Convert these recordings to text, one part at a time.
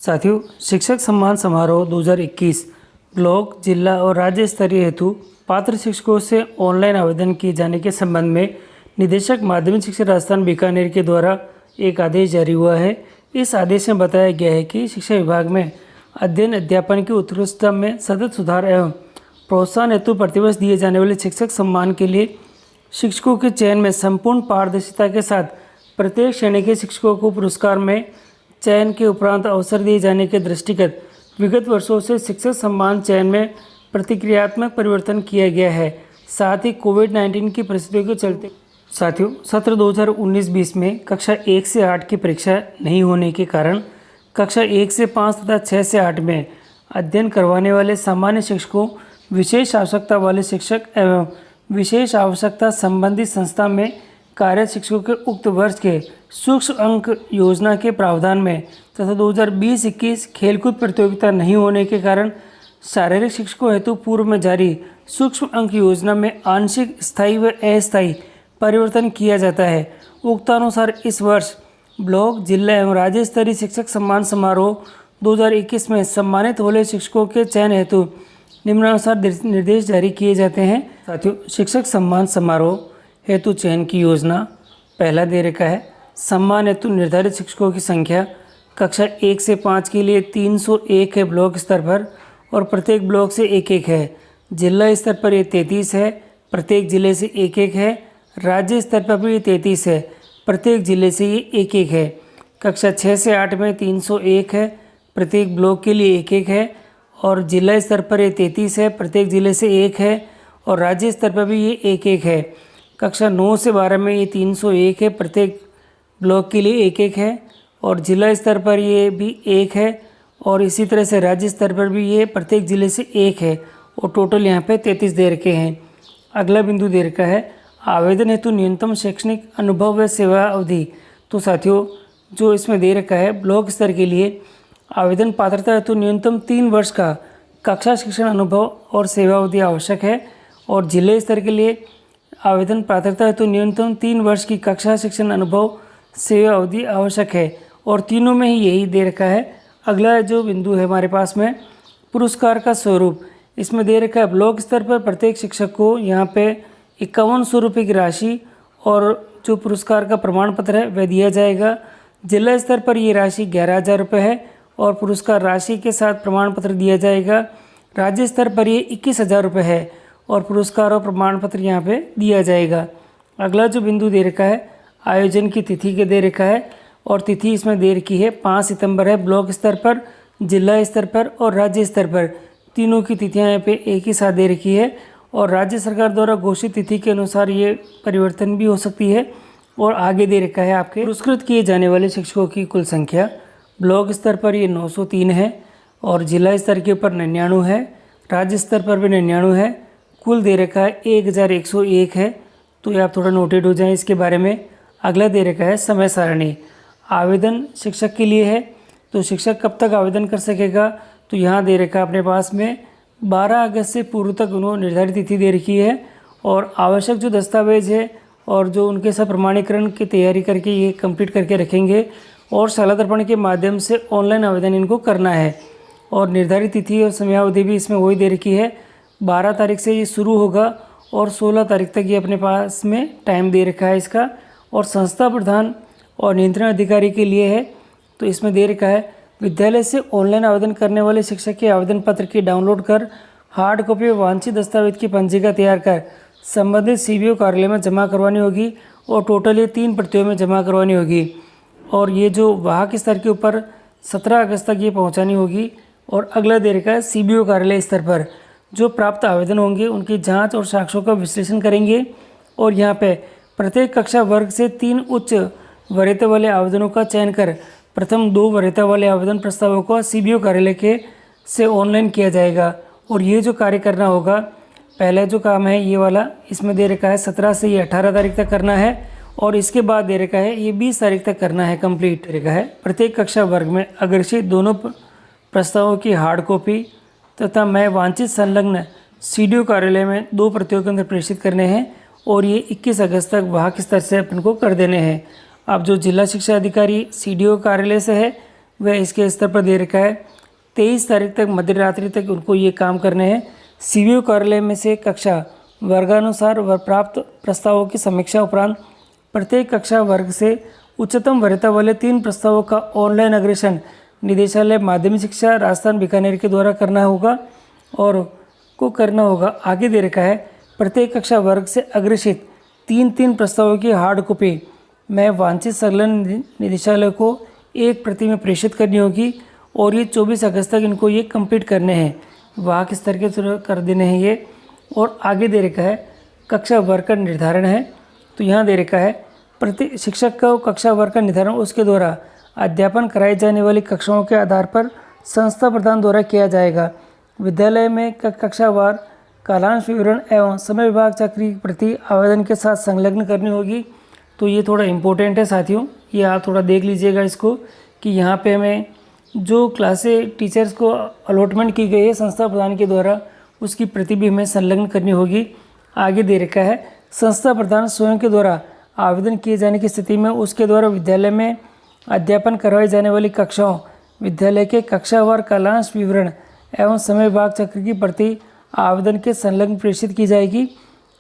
साथियों, शिक्षक सम्मान समारोह 2021 ब्लॉक, जिला और राज्य स्तरीय हेतु पात्र शिक्षकों से ऑनलाइन आवेदन किए जाने के संबंध में निदेशक माध्यमिक शिक्षा राजस्थान बीकानेर के द्वारा एक आदेश जारी हुआ है। इस आदेश में बताया गया है कि शिक्षा विभाग में अध्ययन अध्यापन की उत्कृष्टता में सतत सुधार एवं प्रोत्साहन हेतु प्रतिवर्ष दिए जाने वाले शिक्षक सम्मान के लिए शिक्षकों के चयन में संपूर्ण पारदर्शिता के साथ प्रत्येक श्रेणी के शिक्षकों को पुरस्कार में चयन के उपरांत अवसर दिए जाने के दृष्टिगत विगत वर्षों से शिक्षक सम्मान चयन में प्रतिक्रियात्मक परिवर्तन किया गया है। साथ ही कोविड-19 की परिस्थितियों के चलते साथियों सत्र 2019-20 में कक्षा 1 से 8 की परीक्षा नहीं होने के कारण कक्षा 1 से 5 तथा 6 से 8 में अध्ययन करवाने वाले सामान्य शिक्षकों, विशेष आवश्यकता वाले शिक्षक एवं विशेष आवश्यकता संबंधी संस्था में कार्यरत शिक्षकों के उक्त वर्ष के सूक्ष्म अंक योजना के प्रावधान में तथा 2020-21 खेलकूद प्रतियोगिता नहीं होने के कारण शारीरिक शिक्षकों हेतु पूर्व में जारी सूक्ष्म अंक योजना में आंशिक, स्थायी व अस्थायी परिवर्तन किया जाता है। उक्तानुसार इस वर्ष ब्लॉक, जिला एवं राज्य स्तरीय शिक्षक सम्मान समारोह 2021 में सम्मानित होने शिक्षकों के चयन हेतु निम्नानुसार निर्देश जारी किए जाते हैं। साथियों, शिक्षक सम्मान समारोह हेतु चयन की योजना पहला दे रखा है। सम्मान हेतु निर्धारित शिक्षकों की संख्या कक्षा 1 से 5 के लिए 301 है ब्लॉक स्तर पर और प्रत्येक ब्लॉक से एक है। जिला स्तर पर ये 33 है, प्रत्येक जिले से एक है। राज्य स्तर पर भी ये 33 है, प्रत्येक जिले से ये एक है। कक्षा 6 से 8 में 301 है, प्रत्येक ब्लॉक के लिए एक है और जिला स्तर पर ये 33 है, प्रत्येक जिले से एक है और राज्य स्तर पर भी ये एक है। कक्षा 9 से 12 में ये 301 है, प्रत्येक ब्लॉक के लिए एक है और जिला स्तर पर ये भी एक है और इसी तरह से राज्य स्तर पर भी ये प्रत्येक जिले से एक है और टोटल यहाँ पे 33 दे रखे हैं। अगला बिंदु दे रखा है आवेदन हेतु न्यूनतम शैक्षणिक अनुभव व सेवा अवधि। तो साथियों, जो इसमें दे रखा है ब्लॉक स्तर के लिए आवेदन पात्रता हेतु न्यूनतम 3 वर्ष का कक्षा शिक्षण अनुभव और सेवा अवधि आवश्यक है और जिले स्तर के लिए आवेदन पात्रता हेतु न्यूनतम 3 वर्ष की कक्षा शिक्षण अनुभव सेवा अवधि आवश्यक है और तीनों में ही यही दे रखा है। अगला जो बिंदु है हमारे पास में पुरस्कार का स्वरूप, इसमें दे रखा है ब्लॉक स्तर पर प्रत्येक शिक्षक को यहाँ पे 5100 रुपये की राशि और जो पुरस्कार का प्रमाण पत्र है वह दिया जाएगा। जिला स्तर पर ये राशि 11,000 रुपये है और पुरस्कार राशि के साथ प्रमाण पत्र दिया जाएगा। राज्य स्तर पर ये 21,000 रुपये है और पुरस्कार और प्रमाण पत्र यहाँ पे दिया जाएगा। अगला जो बिंदु दे रखा है आयोजन की तिथि के दे रखा है और तिथि इसमें दे रखी है 5 सितंबर है ब्लॉक स्तर पर, जिला स्तर पर और राज्य स्तर पर। तीनों की तिथियाँ यहाँ पे एक ही साथ दे रखी है और राज्य सरकार द्वारा घोषित तिथि के अनुसार ये परिवर्तन भी हो सकती है। और आगे दे रखा है आपके पुरस्कृत किए जाने वाले शिक्षकों की कुल संख्या। ब्लॉक स्तर पर ये 903 है और जिला स्तर के ऊपर 99 है, राज्य स्तर पर भी 99 है। कुल दे रखा है 1101 है। तो ये आप थोड़ा नोटेड हो जाएं इसके बारे में। अगला दे रखा है समय सारणी। आवेदन शिक्षक के लिए है तो शिक्षक कब तक आवेदन कर सकेगा, तो यहाँ दे रखा है अपने पास में 12 अगस्त से पूर्व तक उन्होंने निर्धारित तिथि दे रखी है और आवश्यक जो दस्तावेज है और जो उनके सब प्रमाणीकरण की तैयारी करके ये कंप्लीट करके रखेंगे और शाला दर्पण के माध्यम से ऑनलाइन आवेदन इनको करना है। और निर्धारित तिथि और समयावधि भी इसमें वही दे रखी है, 12 तारीख से ये शुरू होगा और 16 तारीख तक ये अपने पास में टाइम दे रखा है इसका। और संस्था प्रधान और नियंत्रण अधिकारी के लिए है तो इसमें दे रखा है विद्यालय से ऑनलाइन आवेदन करने वाले शिक्षक के आवेदन पत्र की डाउनलोड कर हार्ड कॉपी व वांछित दस्तावेज की पंजिका तैयार कर संबंधित सीबीओ कार्यालय में जमा करवानी होगी और टोटल ये 3 प्रतियों में जमा करवानी होगी। और ये जो वाहक स्तर के ऊपर 17 अगस्त तक ये पहुँचानी होगी। और अगला दे रखा है सीबीओ कार्यालय स्तर पर जो प्राप्त आवेदन होंगे उनकी जांच और साक्ष्यों का विश्लेषण करेंगे और यहाँ पे प्रत्येक कक्षा वर्ग से 3 उच्च वरीयता वाले आवेदनों का चयन कर प्रथम 2 वरीयता वाले आवेदन प्रस्तावों को सीबीओ कार्यालय के से ऑनलाइन किया जाएगा। और ये जो कार्य करना होगा, पहला जो काम है ये वाला, इसमें दे रखा है 17 से ये 18 तारीख तक करना है और इसके बाद दे रखा है ये 20 तारीख तक करना है कंप्लीट रखा है। प्रत्येक कक्षा वर्ग में अग्रसित दोनों प्रस्तावों की हार्ड कॉपी तथा मैं वांछित संलग्न सीडीओ कार्यालय में 2 प्रतियों के अंदर प्रेषित करने हैं और ये 21 अगस्त तक वाहक स्तर से अपन को कर देने हैं। अब जो जिला शिक्षा अधिकारी सीडीओ कार्यालय से है वह इसके स्तर पर दे रखा है। 23 तारीख तक मध्य रात्रि तक उनको ये काम करने हैं। सीबीओ कार्यालय में से कक्षा वर्गानुसार प्राप्त प्रस्तावों की समीक्षा उपरांत प्रत्येक कक्षा वर्ग से उच्चतम वरीयता वाले 3 प्रस्तावों का ऑनलाइन अग्रेषण निदेशालय माध्यमिक शिक्षा राजस्थान बीकानेर के द्वारा करना होगा। आगे दे रखा है प्रत्येक कक्षा वर्ग से अग्रेषित 3 प्रस्तावों की हार्ड कॉपी में वांछित संलग्न निदेशालय को एक प्रति में प्रेषित करनी होगी और ये 24 अगस्त तक इनको ये कंप्लीट करने हैं। वाहक स्तर के थ्रू कर देने हैं ये। और आगे दे रखा है कक्षा वर्ग का निर्धारण है। तो यहाँ दे रखा है प्रति शिक्षक का कक्षा वर्ग का निर्धारण उसके द्वारा अध्यापन कराई जाने वाली कक्षाओं के आधार पर संस्था प्रधान द्वारा किया जाएगा। विद्यालय में कक्षावार कालांश विवरण एवं समय विभाग चाकरी प्रति आवेदन के साथ संलग्न करनी होगी। तो ये थोड़ा इम्पोर्टेंट है साथियों, ये आप थोड़ा देख लीजिएगा इसको कि यहाँ पे हमें जो क्लासे टीचर्स को अलॉटमेंट की गई है संस्था प्रधान के द्वारा उसकी प्रति भी हमें संलग्न करनी होगी। आगे दे रखा है संस्था प्रधान स्वयं के द्वारा आवेदन किए जाने की स्थिति में उसके द्वारा विद्यालय में अध्यापन करवाई जाने वाली कक्षाओं विद्यालय के कक्षावार कालांश विवरण एवं समय विभाग चक्र की प्रति आवेदन के संलग्न प्रेषित की जाएगी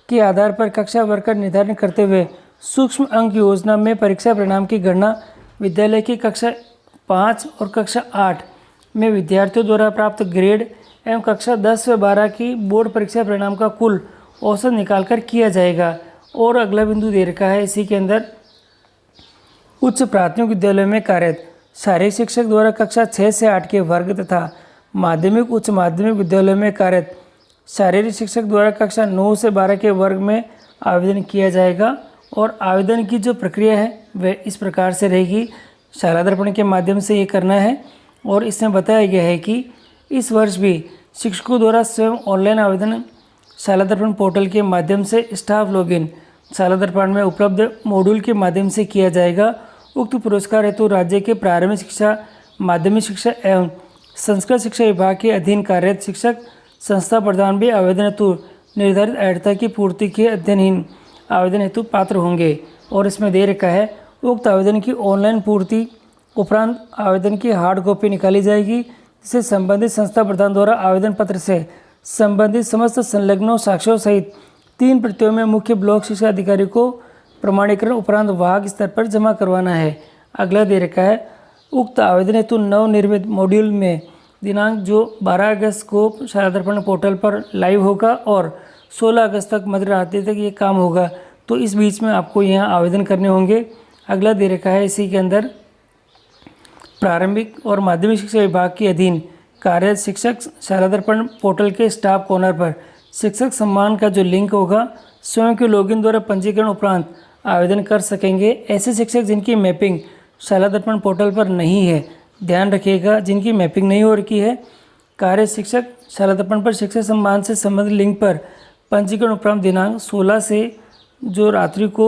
के आधार पर कक्षा वर्ग का निर्धारण करते हुए सूक्ष्म अंक योजना में परीक्षा परिणाम की गणना विद्यालय की कक्षा 5 और कक्षा 8 में विद्यार्थियों द्वारा प्राप्त ग्रेड एवं कक्षा 10 व 12 की बोर्ड परीक्षा परिणाम का कुल औसत निकालकर किया जाएगा। और अगला बिंदु दे रखा है इसी के अंदर उच्च प्राथमिक विद्यालयों में कार्यरत शारीरिक शिक्षक द्वारा कक्षा 6 से 8 के वर्ग तथा माध्यमिक उच्च माध्यमिक विद्यालयों में कार्यरत शारीरिक शिक्षक द्वारा कक्षा 9 से 12 के वर्ग में आवेदन किया जाएगा। और आवेदन की जो प्रक्रिया है वह इस प्रकार से रहेगी, शाला दर्पण के माध्यम से ये करना है। और इसमें बताया गया है कि इस वर्ष भी शिक्षकों द्वारा स्वयं ऑनलाइन आवेदन शाला दर्पण पोर्टल के माध्यम से स्टाफ लॉगिन शाला दर्पण में उपलब्ध मॉड्यूल के माध्यम से किया जाएगा। उक्त पुरस्कार हेतु राज्य के प्रारंभिक शिक्षा माध्यमिक शिक्षा एवं संस्कृत शिक्षा विभाग के अधीन कार्यरत शिक्षक संस्था प्रधान भी आवेदन हेतु निर्धारित अर्हता की पूर्ति के अध्ययनहीन आवेदन हेतु पात्र होंगे। और इसमें दे रखा है उक्त आवेदन की ऑनलाइन पूर्ति उपरांत आवेदन की हार्ड कॉपी निकाली जाएगी जिसे संबंधित संस्था प्रधान द्वारा आवेदन पत्र से संबंधित समस्त संलग्नों साक्ष्यों सहित 3 प्रतियों में मुख्य ब्लॉक शिक्षा अधिकारी को प्रमाणीकरण उपरांत वाहक स्तर पर जमा करवाना है। अगला दे रखा है उक्त आवेदन हेतु नवनिर्मित मॉड्यूल में दिनांक जो 12 अगस्त को शाला दर्पण पोर्टल पर लाइव होगा और 16 अगस्त तक मध्य रात्रि तक ये काम होगा। तो इस बीच में आपको यहाँ आवेदन करने होंगे। अगला दे रखा है इसी के अंदर प्रारंभिक और माध्यमिक शिक्षा विभाग के अधीन कार्यरत शिक्षक शाला दर्पण पोर्टल के स्टाफ कॉर्नर पर शिक्षक सम्मान का जो लिंक होगा स्वयं के लॉगिन द्वारा पंजीकरण उपरांत आवेदन कर सकेंगे। ऐसे शिक्षक जिनकी मैपिंग शाला दर्पण पोर्टल पर नहीं है, ध्यान रखिएगा जिनकी मैपिंग नहीं हो रखी है, कार्य शिक्षक शाला दर्पण पर शिक्षक सम्मान से संबंधित लिंक पर पंजीकरण उपरांत दिनांक 16 से जो रात्रि को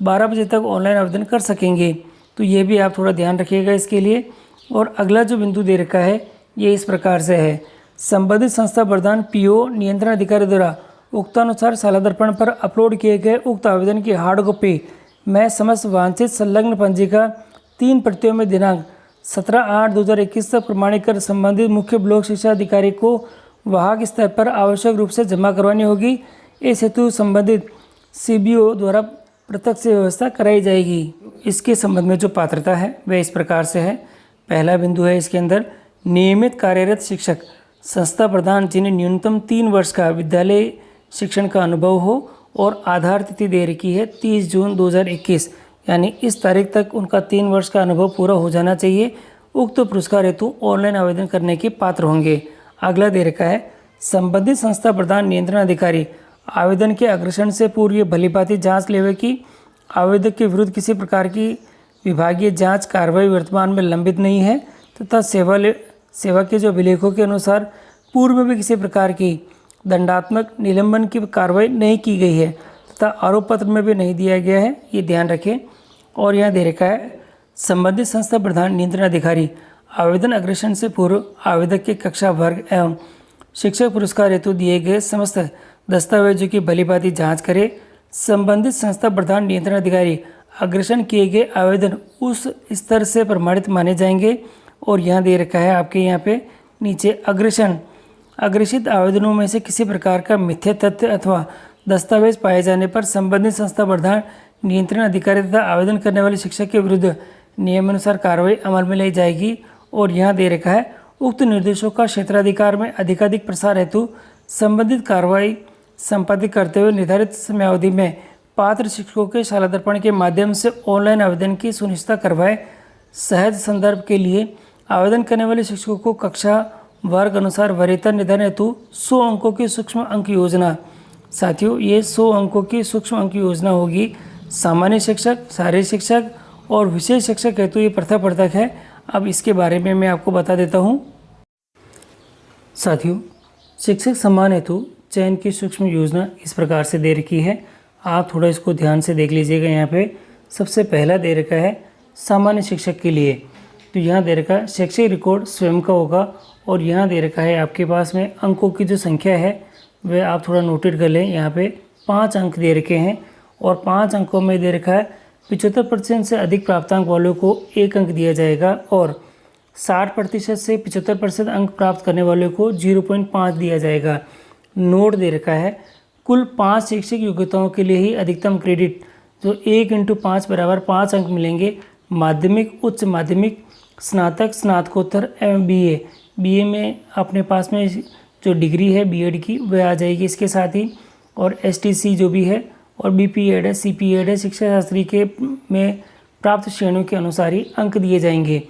12 बजे तक ऑनलाइन आवेदन कर सकेंगे। तो ये भी आप थोड़ा ध्यान रखिएगा इसके लिए। और अगला जो बिंदु दे रखा है ये इस प्रकार से है, संबंधित संस्था प्रधान पीओ नियंत्रण अधिकारी द्वारा उक्तानुसार शाला दर्पण पर अपलोड किए गए उक्त आवेदन की हार्ड कॉपी में समस्त वांछित संलग्न पंजिका 3 प्रतियों में दिनांक 17/8/2021 तक प्रमाणित कर संबंधित मुख्य ब्लॉक शिक्षा अधिकारी को वाहक स्तर पर आवश्यक रूप से जमा करवानी होगी। इस हेतु संबंधित सीबीओ द्वारा पृथक से व्यवस्था कराई जाएगी। इसके संबंध में जो पात्रता है वह इस प्रकार से है। पहला बिंदु है इसके अंदर नियमित कार्यरत शिक्षक संस्था प्रधान जिन्हें न्यूनतम 3 वर्ष का विद्यालय शिक्षण का अनुभव हो और आधार तिथि दे रखी है 30 जून 2021, यानी इस तारीख तक उनका 3 वर्ष का अनुभव पूरा हो जाना चाहिए। उक्त पुरस्कार हेतु ऑनलाइन आवेदन करने के पात्र होंगे। अगला दे रखा है संबंधित संस्था प्रधान नियंत्रण अधिकारी आवेदन के अग्रेषण से पूर्व भलीभांति जांच लेवे कि आवेदक के विरुद्ध किसी प्रकार की विभागीय जांच कार्रवाई वर्तमान में लंबित नहीं है तथा सेवा के जो अभिलेखों के अनुसार पूर्व में भी किसी प्रकार की दंडात्मक निलंबन की कार्रवाई नहीं की गई है तथा आरोप पत्र में भी नहीं दिया गया है, ये ध्यान रखें। और यहाँ दे रखा है संबंधित संस्था प्रधान नियंत्रण अधिकारी आवेदन अग्रेषण से पूर्व आवेदक के कक्षा वर्ग एवं शिक्षक पुरस्कार हेतु दिए गए समस्त दस्तावेजों की भलीभांति जांच करे। संबंधित संस्था प्रधान नियंत्रण अधिकारी अग्रेषण किए गए आवेदन उस स्तर से प्रमाणित माने जाएंगे और यहाँ दे रखा है आपके यहाँ पे नीचे अग्रेषित आवेदनों में से किसी प्रकार का मिथ्या तथ्य अथवा दस्तावेज पाए जाने पर संबंधित संस्था प्रधान नियंत्रण अधिकारी तथा आवेदन करने वाले शिक्षक के विरुद्ध नियमानुसार कार्रवाई अमल में लाई जाएगी। और यहाँ दे रखा है उक्त निर्देशों का क्षेत्राधिकार में अधिकाधिक प्रसार हेतु संबंधित कार्रवाई संपादित करते हुए निर्धारित समयावधि में पात्र शिक्षकों के शाला दर्पण के माध्यम से ऑनलाइन आवेदन की सुनिश्चितता करवाए। सहज संदर्भ के लिए आवेदन करने वाले शिक्षकों को कक्षा वर्ग अनुसार वरीयता निर्धारण हेतु 100 अंकों की सूक्ष्म अंक योजना, साथियों ये 100 अंकों की सूक्ष्म अंक योजना होगी। सामान्य शिक्षक, शारीरिक शिक्षक और विशेष शिक्षक हेतु ये प्रथम पृथक है। अब इसके बारे में मैं आपको बता देता हूँ। साथियों शिक्षक सम्मान हेतु चयन की सूक्ष्म योजना इस प्रकार से दे रखी है, आप थोड़ा इसको ध्यान से देख लीजिएगा। यहाँ पे सबसे पहला दे रखा है सामान्य शिक्षक के लिए, तो यहाँ दे रखा है शैक्षिक रिकॉर्ड स्वयं का होगा। और यहाँ दे रखा है आपके पास में अंकों की जो संख्या है वह आप थोड़ा नोटेट कर लें। यहाँ पे 5 अंक दे रखे हैं और 5 अंकों में दे रखा है 75% से अधिक प्राप्तांक वालों को 1 अंक दिया जाएगा और 60% से 75% अंक प्राप्त करने वालों को 0.5 दिया जाएगा। नोट दे रखा है कुल 5 शैक्षिक योग्यताओं के लिए ही अधिकतम क्रेडिट जो 1 × 5 बराबर 5 अंक मिलेंगे। माध्यमिक, उच्च माध्यमिक, स्नातक, स्नातकोत्तर एवं बीए में अपने पास में जो डिग्री है बीएड की वह आ जाएगी इसके साथ ही। और एसटीसी जो भी है और बीपीएड है, सीपीएड है, शिक्षा शास्त्री के में प्राप्त श्रेणियों के अनुसार ही अंक दिए जाएंगे।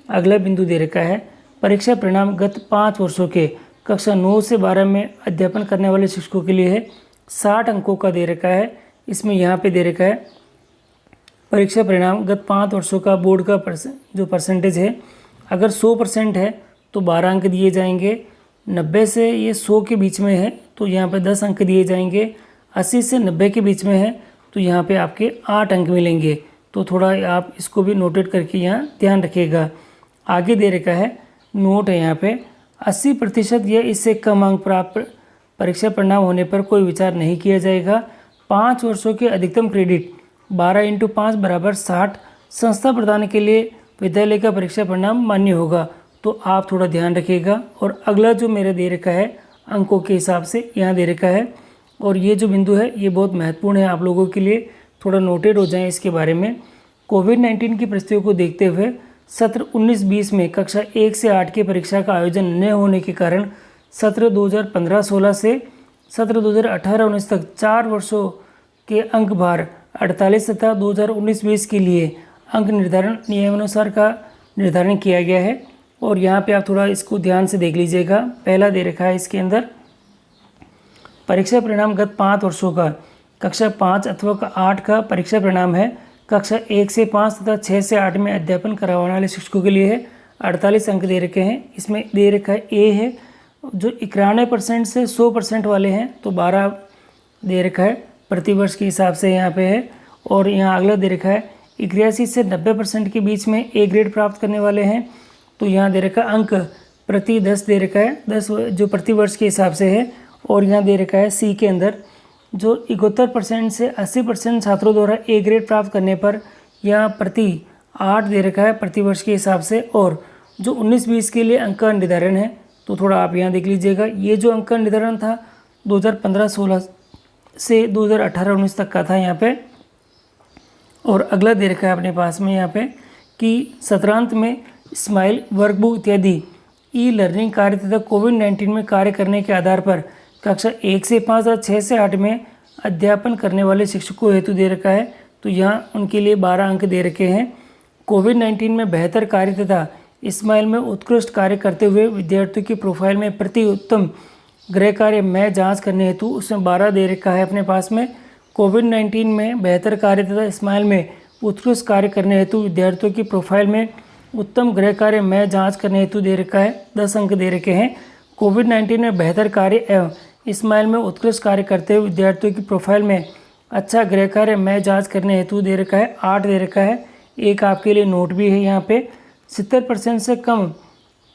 अगला बिंदु दे रखा है परीक्षा परिणाम गत 5 वर्षों के कक्षा 9 से 12 में अध्यापन करने वाले शिक्षकों के लिए है 60 अंकों का दे रखा है। इसमें यहाँ पे दे रखा है परीक्षा परिणाम गत 5 वर्षों का बोर्ड का जो परसेंटेज है, अगर 100% है तो 12 अंक दिए जाएंगे। 90 से ये 100 के बीच में है तो यहाँ पे 10 अंक दिए जाएंगे। 80 से 90 के बीच में है तो यहाँ पे आपके 8 अंक मिलेंगे। तो थोड़ा आप इसको भी नोटेट करके यहाँ ध्यान रखिएगा। आगे दे रखा है नोट है यहाँ पे 80% या इससे कम अंक प्राप्त परीक्षा परिणाम होने पर कोई विचार नहीं किया जाएगा। 5 वर्षों के अधिकतम क्रेडिट 12 × 5 बराबर 60 संस्था प्रदान के लिए विद्यालय का परीक्षा परिणाम मान्य होगा। तो आप थोड़ा ध्यान रखिएगा। और अगला जो मेरे दे रखा है अंकों के हिसाब से यहाँ दे रखा है और ये जो बिंदु है ये बहुत महत्वपूर्ण है आप लोगों के लिए, थोड़ा नोटेड हो जाएं इसके बारे में। कोविड-19 की परिस्थितियों को देखते हुए सत्र 19-20 में कक्षा 1 से 8 की परीक्षा का आयोजन न होने के कारण सत्र 2015-16 से सत्र 2018-19 तक 4 वर्षों के अंक भार 48 तथा 2019-20 के लिए अंक निर्धारण नियमानुसार का निर्धारण किया गया है। और यहाँ पे आप थोड़ा इसको ध्यान से देख लीजिएगा। पहला दे रखा है इसके अंदर परीक्षा परिणाम गत 5 वर्षों का कक्षा 5 अथवा 8 का परीक्षा परिणाम है कक्षा 1 से 5 तथा 6 से 8 में अध्यापन करवाने वाले शिक्षकों के लिए है 48 अंक दे रखे हैं। इसमें दे रखा है ए है जो 91% से 100% वाले हैं तो 12 दे रखा है प्रति वर्ष के हिसाब से यहाँ पे है। और यहाँ अगला दे रखा है 81 से 90% के बीच में ए ग्रेड प्राप्त करने वाले हैं तो यहाँ दे रखा है अंक प्रति 10 दे रखा है 10 जो प्रति वर्ष के हिसाब से है। और यहाँ दे रखा है सी के अंदर जो 71% से 80% छात्रों द्वारा ए ग्रेड प्राप्त करने पर यहाँ प्रति 8 दे रखा है प्रति वर्ष के हिसाब से। और जो 19-20 के लिए अंक का निर्धारण है तो थोड़ा आप यहाँ देख लीजिएगा। ये जो अंक का निर्धारण था 2015-16 से 2018-19 तक का था यहाँ पे। और अगला दे रखा है अपने पास में यहाँ पे कि सत्रांत में स्माइल, वर्कबुक इत्यादि ई लर्निंग कार्य तथा कोविड-19 में कार्य करने के आधार पर कक्षा 1 से 5 और 6 से 8 में अध्यापन करने वाले शिक्षकों हेतु दे रखा है तो यहाँ उनके लिए 12 अंक दे रखे हैं। कोविड-19 में बेहतर कार्य तथा स्माइल में उत्कृष्ट कार्य करते हुए विद्यार्थियों की प्रोफाइल में प्रति उत्तम गृह कार्य में जांच करने हेतु उसमें 12 दे रखा है अपने पास में। कोविड-19 में बेहतर कार्य तथा स्माइल में उत्कृष्ट कार्य करने हेतु विद्यार्थियों की प्रोफाइल में उत्तम गृह कार्य में जांच करने हेतु दे रखा है 10 अंक दे रखे हैं। कोविड-19 में बेहतर कार्य एवं स्माइल में उत्कृष्ट कार्य करते हुए विद्यार्थियों की प्रोफाइल में अच्छा गृह कार्य में जांच करने हेतु दे रखा है 8 दे रखा है। एक आपके लिए नोट भी है यहाँ पे 70% से कम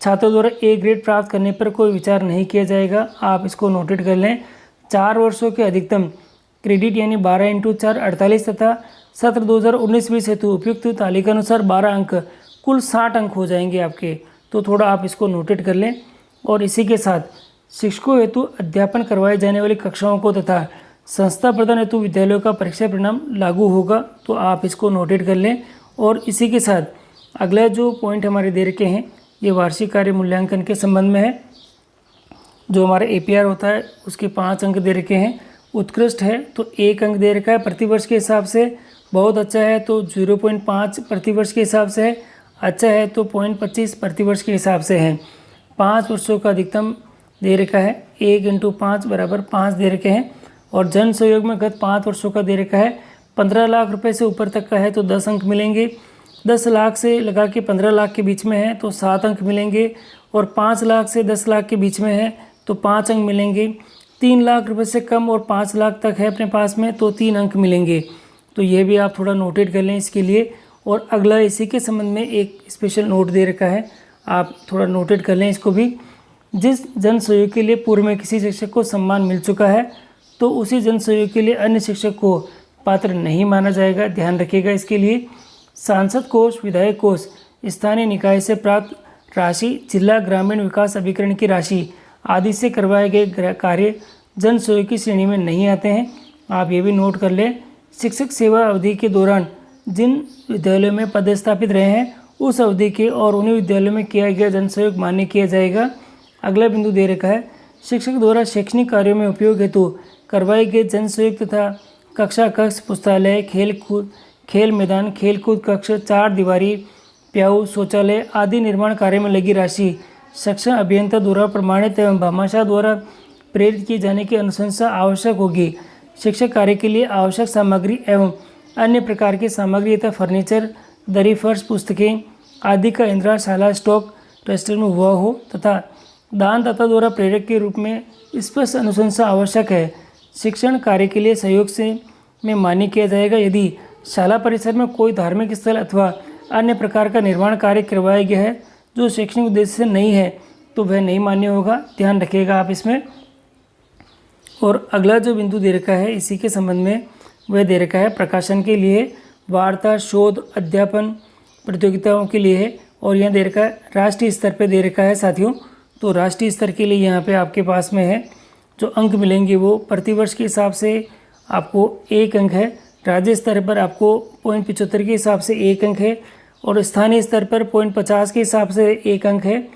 छात्रों द्वारा ए ग्रेड प्राप्त करने पर कोई विचार नहीं किया जाएगा। आप इसको नोटेट कर लें। 4 वर्षों के अधिकतम क्रेडिट यानी 12 × 4 48 तथा सत्र 2019-20 हेतु उपयुक्त तालिका अनुसार 12 अंक कुल 60 अंक हो जाएंगे आपके। तो थोड़ा आप इसको नोटेट कर लें। और इसी के साथ शिक्षकों हेतु अध्यापन करवाई जाने वाली कक्षाओं को तथा संस्था प्रदान हेतु विद्यालयों का परीक्षा परिणाम लागू होगा, तो आप इसको नोटेट कर लें। और इसी के साथ अगला जो पॉइंट हमारे दे रखे हैं ये वार्षिक कार्य मूल्यांकन के संबंध में है। जो हमारा APR होता है उसके 5 अंक दे रखे हैं। उत्कृष्ट है तो 1 अंक दे रखा है प्रतिवर्ष के हिसाब से, बहुत अच्छा है तो 0.5 प्रतिवर्ष के हिसाब से है, अच्छा है तो 0.25 प्रतिवर्ष के हिसाब से है। 5 वर्षों का अधिकतम दे रखा है, 1 × 5 = 5 दे रखे हैं। और जन सहयोग में गत 5 वर्षों का दे रखा है, 15 लाख रुपए से ऊपर तक का है तो 10 अंक मिलेंगे, 10 लाख से लगा के 15 लाख के बीच में है तो 7 अंक मिलेंगे, और 5 लाख से 10 लाख के बीच में है तो 5 अंक मिलेंगे, 3 लाख रुपए से कम और 5 लाख तक है अपने पास में तो 3 अंक मिलेंगे। तो ये भी आप थोड़ा नोटेट कर लें इसके लिए। और अगला इसी के संबंध में एक स्पेशल नोट दे रखा है, आप थोड़ा नोटेट कर लें इसको भी। जिस जन सहयोग के लिए पूर्व में किसी शिक्षक को सम्मान मिल चुका है तो उसी जन सहयोग के लिए अन्य शिक्षक को पात्र नहीं माना जाएगा, ध्यान रखिएगा इसके लिए। सांसद कोष, विधायक कोष, स्थानीय निकाय से प्राप्त राशि, जिला ग्रामीण विकास अभिकरण की राशि आदि से करवाए गए कार्य जन सहयोग की श्रेणी में नहीं आते हैं, आप ये भी नोट कर लें। शिक्षक सेवा अवधि के दौरान जिन विद्यालयों में पदस्थापित रहे हैं उस अवधि के और उन्हीं विद्यालयों में किया गया जन सहयोग मान्य किया जाएगा। अगला बिंदु दे रखा है, शिक्षक द्वारा शैक्षणिक कार्यों में उपयोग हेतु करवाए गए जन सहयोग तथा कक्षा कक्ष, पुस्तकालय, खेल मैदान, खेलकूद कक्ष, 4 दीवारी, प्याऊ, शौचालय आदि निर्माण कार्य में लगी राशि शिक्षण अभियंता द्वारा प्रमाणित एवं भामाशाह द्वारा प्रेरित किए जाने की अनुशंसा आवश्यक होगी। शिक्षक कार्य के लिए आवश्यक सामग्री एवं अन्य प्रकार की सामग्री तथा फर्नीचर, दरी, फर्श, पुस्तकें आदि का इंद्राशाला स्टॉक रजिस्टर में हुआ हो तथा दानदाता द्वारा प्रेरक के रूप में स्पष्ट अनुशंसा आवश्यक है। शिक्षण कार्य के लिए सहयोग से में मान्य किया जाएगा यदि शाला परिसर में कोई धार्मिक स्थल अथवा अन्य प्रकार का निर्माण कार्य करवाया गया है जो शैक्षणिक उद्देश्य से नहीं है तो वह नहीं मान्य होगा, ध्यान रखिएगा आप इसमें। और अगला जो बिंदु दे रखा है इसी के संबंध में वह दे रखा है प्रकाशन के लिए वार्ता, शोध, अध्यापन प्रतियोगिताओं के लिए है। और यहाँ दे रखा है राष्ट्रीय स्तर पे दे रखा है साथियों। तो राष्ट्रीय स्तर के लिए यहाँ पे आपके पास में है जो अंक मिलेंगे वो प्रतिवर्ष के हिसाब से आपको 1 अंक है, राज्य स्तर पर आपको 0.75 के हिसाब से 1 अंक है, और स्थानीय स्तर पर 0.50 के हिसाब से 1 अंक है।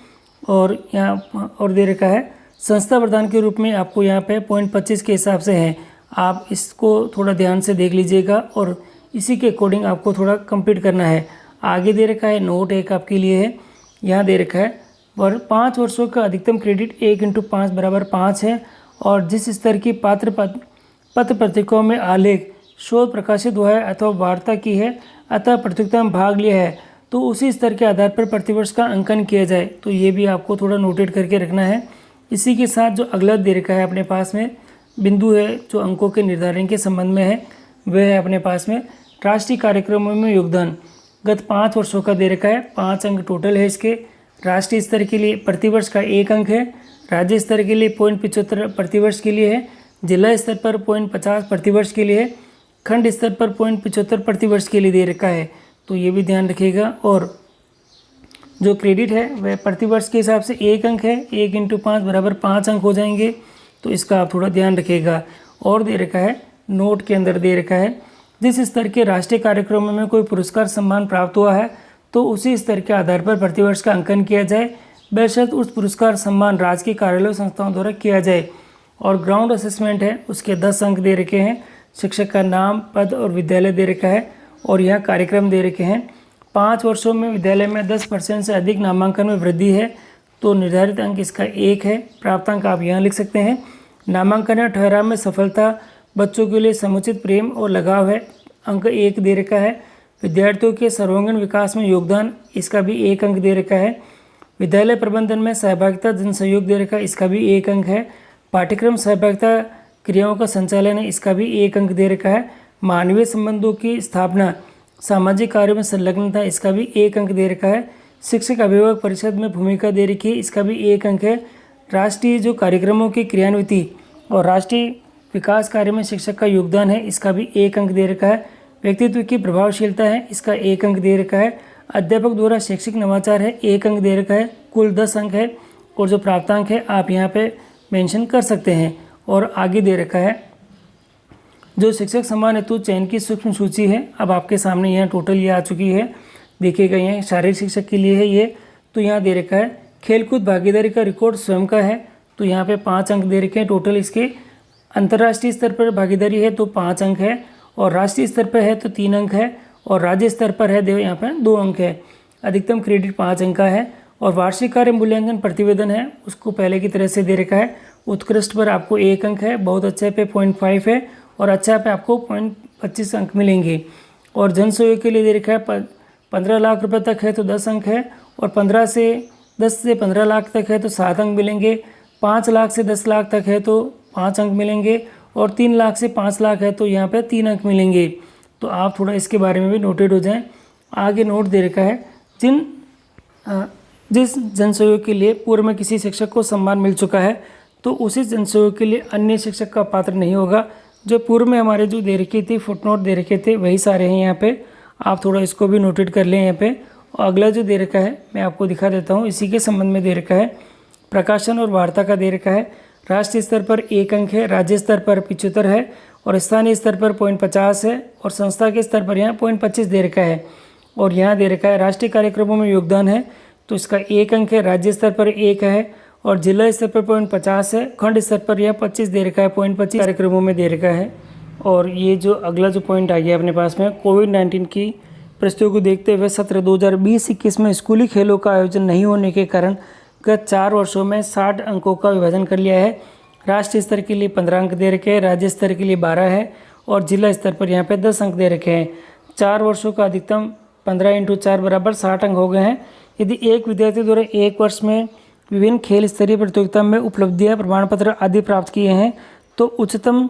और यहाँ और दे रखा है संस्था प्रधान के रूप में आपको यहाँ पे 0.25 के हिसाब से है। आप इसको थोड़ा ध्यान से देख लीजिएगा और इसी के अकॉर्डिंग आपको थोड़ा कंप्लीट करना है। आगे दे रखा है नोट 1 आपके लिए है, यहाँ दे रखा है 5 वर्षों का अधिकतम क्रेडिट 1 × 5 = 5 है। और जिस स्तर की पत्र पत्रिकाओं में आलेख, शोध प्रकाशित हुआ है अथवा वार्ता की है अथवा प्रतियोगिता में भाग लिया है तो उसी स्तर के आधार पर प्रतिवर्ष का अंकन किया जाए। तो ये भी आपको थोड़ा नोटेट करके रखना है। इसी के साथ जो अगला दे रखा है अपने पास में बिंदु है जो अंकों के निर्धारण के संबंध में है वह है अपने पास में राष्ट्रीय कार्यक्रमों में योगदान। गत 5 वर्षों का दे रखा है, 5 अंक टोटल है इसके। राष्ट्रीय स्तर के लिए प्रतिवर्ष का 1 अंक है, राज्य स्तर के लिए 0.75 प्रतिवर्ष के लिए है, जिला स्तर पर 0.50 प्रतिवर्ष के लिए है, खंड स्तर पर 0.75 प्रतिवर्ष के लिए दे रखा है। तो ये भी ध्यान रखिएगा। और जो क्रेडिट है वह प्रतिवर्ष के हिसाब से 1 अंक है, 1 × 5 = 5 अंक हो जाएंगे, तो इसका आप थोड़ा ध्यान रखिएगा। और दे रखा है नोट के अंदर दे रखा है जिस स्तर के राष्ट्रीय कार्यक्रमों में कोई पुरस्कार सम्मान प्राप्त हुआ है तो उसी स्तर के आधार पर प्रतिवर्ष का अंकन किया जाए, बेशर्त उस पुरस्कार सम्मान राज्य के कार्यालय संस्थाओं द्वारा किया जाए। और ग्राउंड असेसमेंट है उसके 10 अंक दे रखे हैं। शिक्षक का नाम, पद और विद्यालय दे रखा है और यह कार्यक्रम दे रखे हैं। 5 वर्षों में विद्यालय में 10% से अधिक नामांकन में वृद्धि है तो निर्धारित अंक इसका 1 है, प्राप्तांक आप यहाँ लिख सकते हैं। नामांकन या ठहराव में सफलता, बच्चों के लिए समुचित प्रेम और लगाव है, अंक 1 दे रखा है। विद्यार्थियों के सर्वांगीण विकास में योगदान, इसका भी 1 अंक दे रखा है। विद्यालय प्रबंधन में सहभागिता, जन सहयोग दे रखा है, इसका भी 1 अंक है। पाठ्यक्रम सहभागिता क्रियाओं का संचालन है, इसका भी 1 अंक दे रखा है। मानवीय संबंधों की स्थापना, सामाजिक कार्यों में संलग्नता, इसका भी 1 अंक दे रखा है। शिक्षक अभिभावक परिषद में भूमिका दे रखी है, इसका भी 1 अंक है। राष्ट्रीय जो कार्यक्रमों की क्रियान्विति और राष्ट्रीय विकास कार्य में शिक्षक का योगदान है, इसका भी 1 अंक दे रखा है। व्यक्तित्व की प्रभावशीलता है, इसका 1 अंक दे रखा है। अध्यापक द्वारा शैक्षिक नवाचार है, 1 अंक दे रखा है। कुल 10 अंक है और जो प्राप्तांक है आप यहाँ पे मेंशन कर सकते हैं। और आगे दे रखा है जो शिक्षक सम्मान हेतु चयन की सूक्ष्म सूची है, अब आपके सामने यहाँ टोटल ये आ चुकी है, देखिएगा यहाँ शारीरिक शिक्षक के लिए है ये। तो यहाँ दे रखा है खेलकूद भागीदारी का रिकॉर्ड स्वयं का है, तो यहाँ पे 5 अंक दे रखे हैं टोटल इसके। अंतर्राष्ट्रीय स्तर पर भागीदारी है तो 5 अंक है, और राष्ट्रीय स्तर पर है तो 3 अंक है, और राज्य स्तर पर है देखो यहाँ पर 2 अंक है। अधिकतम क्रेडिट 5 अंक का है, और वार्षिक कार्य मूल्यांकन प्रतिवेदन है उसको पहले की तरह से दे रखा है। उत्कृष्ट पर आपको 1 अंक है, बहुत अच्छे पे 0.5 है, और अच्छा पे आपको 0.25 अंक मिलेंगे। और जन सहयोग के लिए दे रखा है 15 लाख रुपए तक है तो 10 अंक है, और 10 से 15 लाख तक है तो 7 अंक मिलेंगे। 5 लाख से 10 लाख तक है तो 5 अंक मिलेंगे, और 3 लाख से 5 लाख है तो यहाँ पे 3 अंक मिलेंगे। तो आप थोड़ा इसके बारे में भी नोटेड हो जाएं। आगे नोट दे रखा है जिस जन सहयोग के लिए पूर्व में किसी शिक्षक को सम्मान मिल चुका है तो उसी जन सहयोग के लिए अन्य शिक्षक का पात्र नहीं होगा। जो पूर्व में हमारे जो दे रखी थी फुटनोट दे रखे थे वही सारे हैं यहाँ पे, आप थोड़ा इसको भी नोटेड कर लें यहाँ पे। और अगला जो दे रखा है मैं आपको दिखा देता हूँ, इसी के संबंध में दे रखा है प्रकाशन और वार्ता का दे रखा है। राष्ट्रीय स्तर पर 1 अंक है, राज्य स्तर पर 75 है, और स्थानीय स्तर पर 0.50 है, और संस्था के स्तर पर यहाँ 0.25 दे रखा है। और यहाँ दे रखा है राष्ट्रीय कार्यक्रमों में योगदान है तो इसका 1 अंक है, राज्य स्तर पर 1 है, और जिला स्तर पर 0.50 है, खंड स्तर पर यह 25 दे रखा है, 0.25 कार्यक्रमों में दे रखा है। और ये जो अगला जो पॉइंट आ गया अपने पास में कोविड-19 की परिस्थितियों को देखते हुए सत्र 2020-21 में स्कूली खेलों का आयोजन नहीं होने के कारण गत 4 वर्षों में 60 अंकों का विभाजन कर लिया है। राष्ट्रीय स्तर के लिए 15 अंक दे रखे हैं, राज्य स्तर के लिए 12 है, और जिला स्तर पर यहाँ पे 10 अंक दे रखे हैं। 4 वर्षों का अधिकतम 15 × 4 बराबर 60 अंक हो गए हैं। यदि एक विद्यार्थी द्वारा 1 वर्ष में विभिन्न खेल स्तरीय प्रतियोगिता में उपलब्धियां प्रमाण पत्र आदि प्राप्त किए हैं तो उच्चतम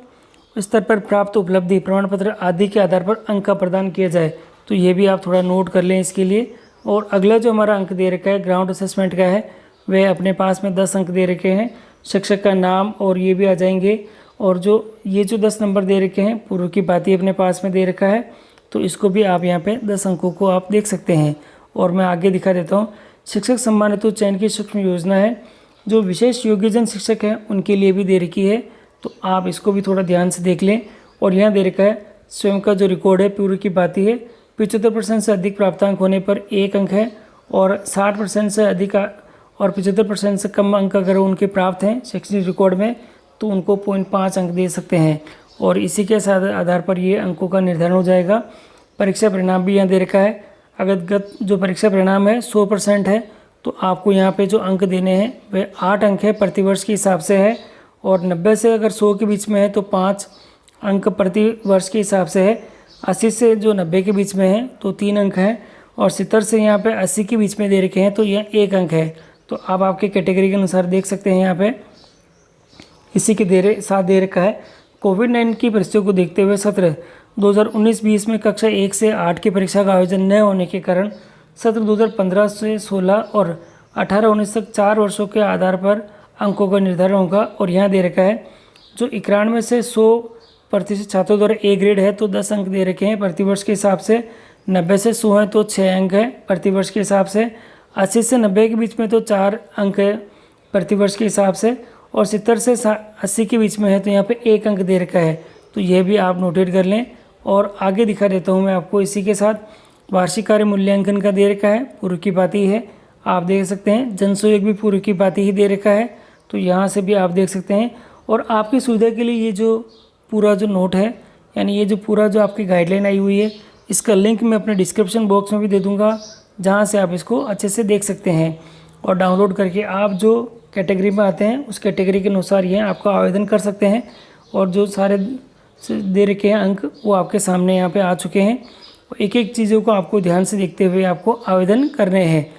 स्तर पर प्राप्त उपलब्धि प्रमाण पत्र आदि के आधार पर अंक का प्रदान किया जाए। तो ये भी आप थोड़ा नोट कर लें इसके लिए। और अगला जो हमारा अंक दे रखा है ग्राउंड असेसमेंट का है, वह अपने पास में 10 अंक दे रखे हैं, शिक्षक का नाम और ये भी आ जाएंगे। और जो ये जो 10 नंबर दे रखे हैं पूर्व की बातें अपने पास में दे रखा है, तो इसको भी आप यहाँ पे 10 अंकों को आप देख सकते हैं। और मैं आगे दिखा देता हूँ शिक्षक सम्मान हेतु चयन की सूक्ष्म योजना है, जो विशेष योग्यजन शिक्षक हैं उनके लिए भी दे रखी है, तो आप इसको भी थोड़ा ध्यान से देख लें। और यहाँ दे रखा है स्वयं का जो रिकॉर्ड है पूर्व की बाती है 75% से अधिक प्राप्तांक होने पर 1 अंक है, और 60% से अधिक और 75% से कम अंक अगर उनके प्राप्त हैं शैक्षणिक रिकॉर्ड में तो उनको 0.5 अंक दे सकते हैं। और इसी के आधार पर ये अंकों का निर्धारण हो जाएगा। परीक्षा परिणाम भी यहाँ दे रखा है, अगर गत जो परीक्षा परिणाम है 100% है तो आपको यहाँ पे जो अंक देने हैं वह 8 अंक है प्रतिवर्ष के हिसाब से है, और 90 से अगर 100 के बीच में है तो 5 अंक प्रति वर्ष के हिसाब से है। 80 से जो 90 के बीच में है तो 3 अंक है, और 70 से यहाँ पे 80 के बीच में दे रखे हैं तो यह 1 अंक है। तो आप आपके कैटेगरी के अनुसार देख सकते हैं यहाँ पे। इसी के साथ दे रखा है कोविड-19 की परिस्थितियों को देखते हुए सत्र 2019-20 में कक्षा 1 से 8 की परीक्षा का आयोजन न होने के कारण सत्र 2015 से 16 और 18-19 तक 4 वर्षों के आधार पर अंकों का निर्धारण होगा। और यहाँ दे रखा है जो 91 से 100% छात्रों द्वारा ए ग्रेड है तो 10 अंक दे रखे हैं प्रतिवर्ष के हिसाब से। 90 से 100 है तो 6 अंक है प्रतिवर्ष के हिसाब से। 80 से 90 के बीच में तो 4 अंक है प्रतिवर्ष के हिसाब से, और 70 से 80 के बीच में है तो यहाँ पे 1 अंक दे रखा है। तो यह भी आप नोटेड कर लें। और आगे दिखा देता हूँ मैं आपको इसी के साथ वार्षिक कार्य मूल्यांकन का दे रखा है, पूर्व की बाती है, आप देख सकते हैं। जन सहयोग भी पूर्व की बाती ही दे रखा है, तो यहाँ से भी आप देख सकते हैं। और आपकी सुविधा के लिए ये जो पूरा जो नोट है, यानी ये जो पूरा जो आपकी गाइडलाइन आई हुई है, इसका लिंक मैं अपने डिस्क्रिप्शन बॉक्स में भी दे दूँगा, जहाँ से आप इसको अच्छे से देख सकते हैं। और डाउनलोड करके आप जो कैटेगरी में आते हैं उस कैटेगरी के अनुसार ये आपका आवेदन कर सकते हैं। और जो सारे दे रखे हैं अंक वो आपके सामने यहाँ पे आ चुके हैं। एक एक चीज़ों को आपको ध्यान से देखते हुए आपको आवेदन करने हैं।